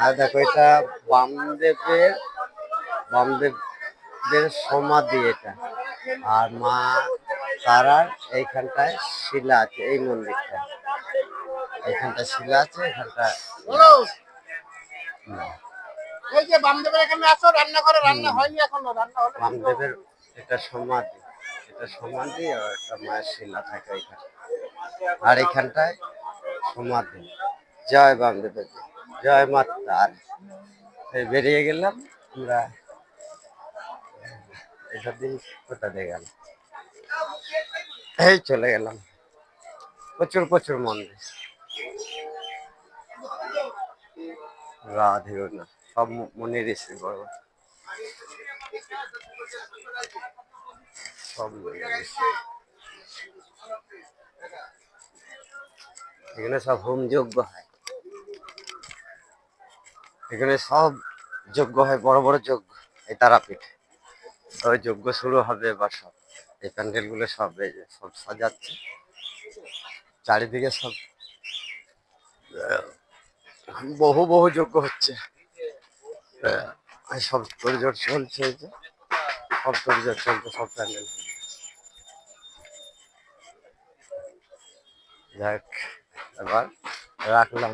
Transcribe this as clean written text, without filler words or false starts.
আর দেখো এটা বামদেবের সমাধি এটা। আর মা তারার এইখানটায় শিলা আছে, এই মন্দিরটা এইখানটা শিলা আছে, এখানটা এই যে বামদেবের এখানে আসো, রান্না করে, রান্না হয়নি এখনো, রান্না হলে বামদেবের এটা সমাধি, এটা সমাধি আর একটা মায়ের শিলা থাকে এখানে। আর এখানটায় সমাধি। জয় বামদেবের, জয় মা তার। বেরিয়ে গেলাম আমরা, এটা দিন কোথা দিয়ে গেল, এই চলে গেলাম। প্রচুর প্রচুর মন্দির, রাধে না সব মনে ঋষি বড় সব মনে ঋষি। এখানে সব হোম যজ্ঞ হয়, এখানে সব যজ্ঞ হয়, বড় বড় যজ্ঞ। এই তারাপীঠ ওই যজ্ঞ শুরু হবে এবার। সব এই প্যান্ডেল গুলো সব এই যে সব সাজাচ্ছে, চারিদিকে সব বহু বহু যজ্ঞ হচ্ছে। সব তোড়জোড় চলছে, এই যে সব তোড়জোড় চলছে, সব প্যান্ডেল। যাক, এবার রাখলাম।